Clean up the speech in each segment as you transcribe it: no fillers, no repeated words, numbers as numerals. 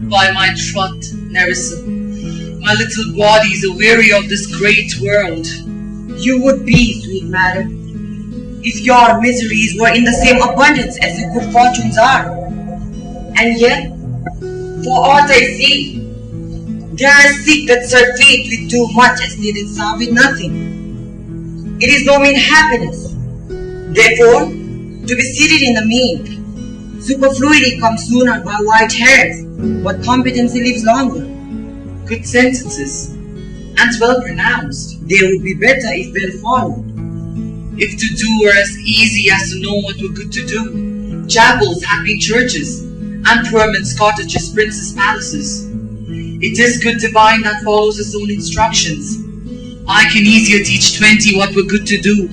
By my troth, Nerissa, my little body is weary of this great world. You would be, sweet madam, if your miseries were in the same abundance as your good fortunes are. And yet, for aught I see, there are sick that serve faith with too much as they that serve with nothing. It is no mean happiness. Therefore, to be seated in the mean, superfluity comes sooner by white hairs, but competency lives longer. Good sentences, and well pronounced. They would be better if well followed. If to do were as easy as to know what were good to do, chapels, happy churches, and poor men's cottages, princes' palaces. It is good divine that follows his own instructions. I can easier teach 20 what were good to do,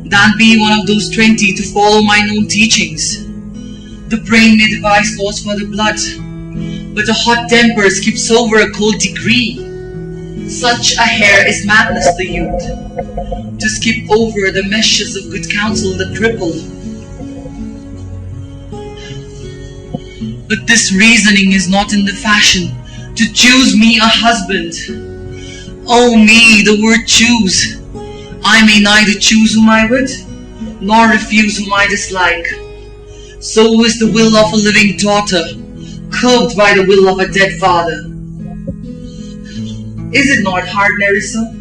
than be one of those 20 to follow mine own teachings. The brain may devise laws for the blood, but a hot temper skips over a cold degree. Such a hair is madness, the youth, to skip over the meshes of good counsel that cripple. But this reasoning is not in the fashion to choose me a husband. Oh me, the word choose. I may neither choose whom I would, nor refuse whom I dislike. So is the will of a living daughter, curbed by the will of a dead father. Is it not hard, Nerissa,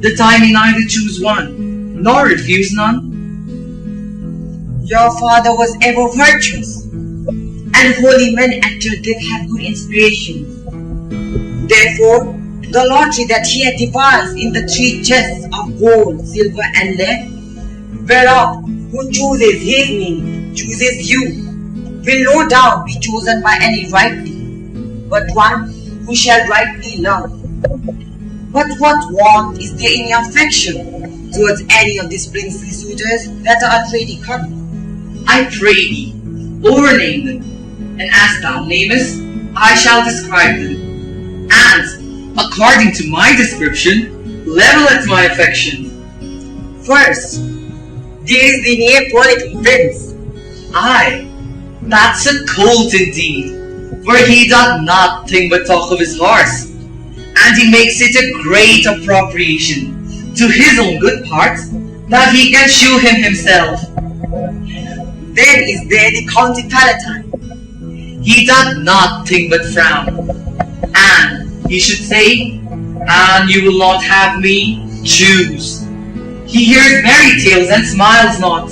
that I may neither choose one, nor refuse none? Your father was ever virtuous, and holy men at your death had good inspirations. Therefore, the lottery that he had devised in the 3 chests of gold, silver, and lead, whereof who chooses his name, chooses you, will no doubt be chosen by any rightly, but one who shall rightly love. But what want is there in your affection towards any of these princely suitors that are already come? I pray thee, overname them, and as thou namest, I shall describe them, and, according to my description, level at my affection. First, there is the Neapolitan prince. Aye, that's a colt indeed, for he doth not think but talk of his horse, and he makes it a great appropriation to his own good parts that he can shew him himself. Then is there the County Palatine. He doth not think but frown, and he should say, and you will not have me, choose. He hears merry tales and smiles not.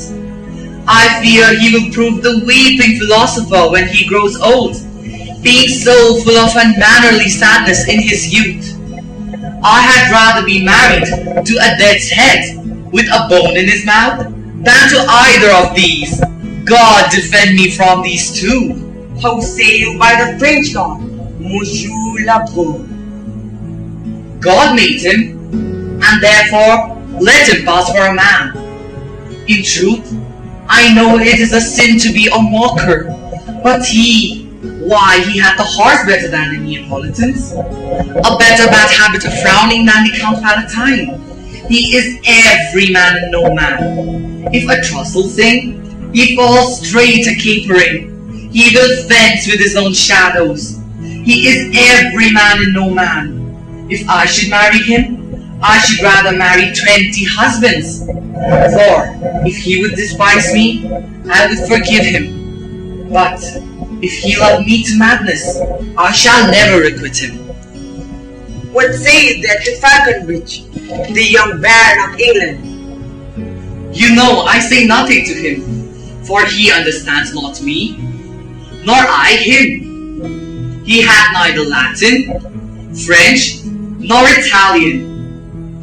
I fear he will prove the weeping philosopher when he grows old, being so full of unmannerly sadness in his youth. I had rather be married to a dead's head with a bone in his mouth than to either of these. God defend me from these two. How say you by the French God, Monsieur la Beau? God made him, and therefore let him pass for a man. In truth, I know it is a sin to be a mocker, but why, he had the horse better than the Neapolitans, a better bad habit of frowning than the Count Palatine. He is every man and no man. If a trussel sing, he falls straight a capering. He will fence with his own shadows. He is every man and no man. If I should marry him, I should rather marry 20 husbands. For if he would despise me, I would forgive him. But if he love me to madness, I shall never requite him. What says that to Falconbridge, the young Baron of England? You know I say nothing to him, for he understands not me, nor I him. He hath neither Latin, French, nor Italian,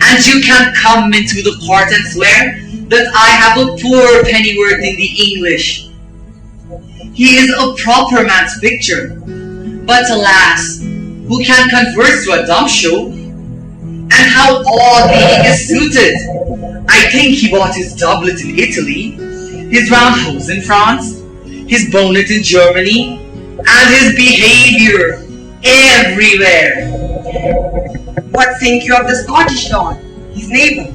and you can't come into the court and swear that I have a poor pennyworth in the English. He is a proper man's picture, but alas, who can converse to a dumb show? And how oddly he is suited! I think he bought his doublet in Italy, his round hose in France, his bonnet in Germany, and his behavior everywhere. What think you of the Scottish lord, his neighbor?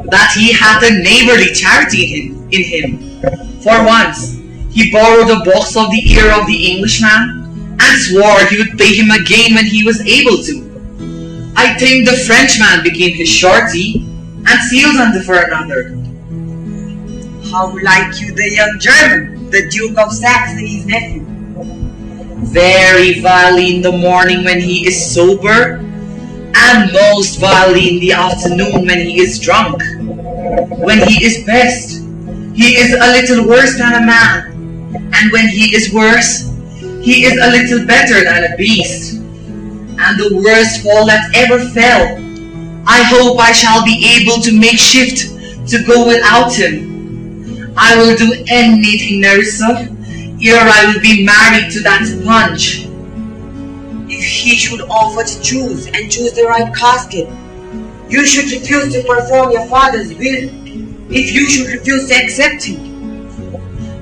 That he hath a neighborly charity in him. For once, he borrowed a box of the ear of the Englishman, and swore he would pay him again when he was able to. I think the Frenchman became his shorty and sealed under for another. How like you the young German, the Duke of Saxony's nephew? Very vilely in the morning when he is sober, and most vilely in the afternoon when he is drunk. When he is best, he is a little worse than a man, and when he is worse, he is a little better than a beast, and the worst fall that ever fell. I hope I shall be able to make shift to go without him. I will do anything, Nerissa, ere I will be married to that sponge. If he should offer to choose and choose the right casket, you should refuse to perform your father's will. If you should refuse to accept him.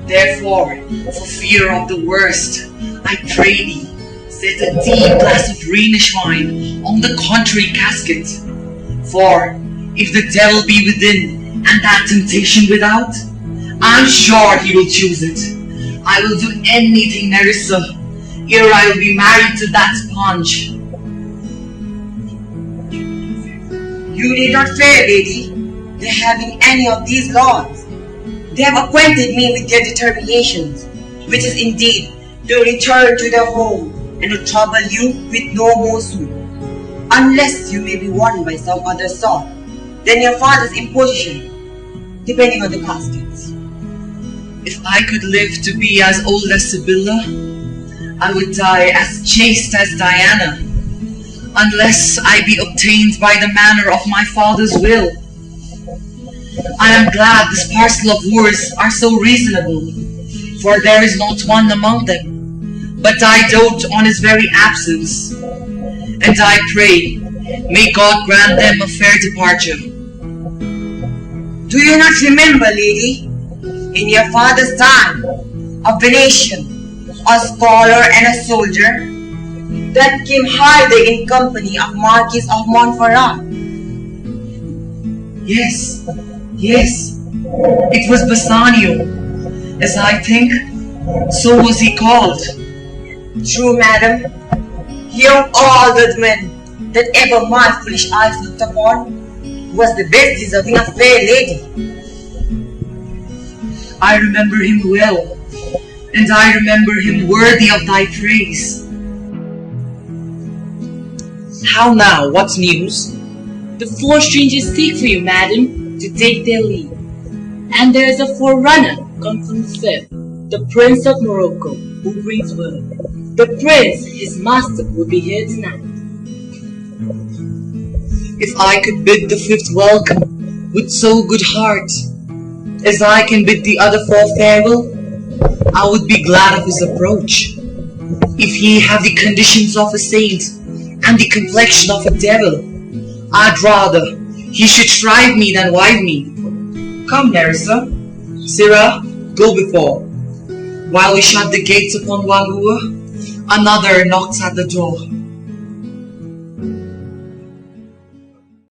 Therefore, for fear of the worst, I pray thee, set a deep glass of Rhenish wine on the contrary casket. For if the devil be within and that temptation without, I am sure he will choose it. I will do anything, Nerissa, ere I will be married to that sponge. You need not fear, lady, their having any of these laws. They have acquainted me with their determinations, which is indeed to return to their home and to trouble you with no more soon, unless you may be warned by some other sort than your father's imposition, depending on the caskets. If I could live to be as old as Sibylla, I would die as chaste as Diana, unless I be obtained by the manner of my father's will. I am glad this parcel of words are so reasonable, for there is not one among them, but I dote on his very absence, and I pray, may God grant them a fair departure. Do you not remember, lady, in your father's time, a Venetian, a scholar and a soldier, that came hither in company of Marquis of Montferrat? Yes, it was Bassanio, as I think, so was he called. True, madam. He of all the men that ever my foolish eyes looked upon, was the best deserving a fair lady. I remember him well, and I remember him worthy of thy praise. How now, what news? The four strangers seek for you, madam, to take their leave. And there is a forerunner come from the fifth, the Prince of Morocco, who brings word. The prince, his master, will be here tonight. If I could bid the fifth welcome with so good heart, as I can bid the other four farewell, I would be glad of his approach. If he have the conditions of a saint and the complexion of a devil, I'd rather he should shrive me than wive me. Come, Nerissa, Sirrah, go before. While we shut the gates upon Wahua, another knocks at the door.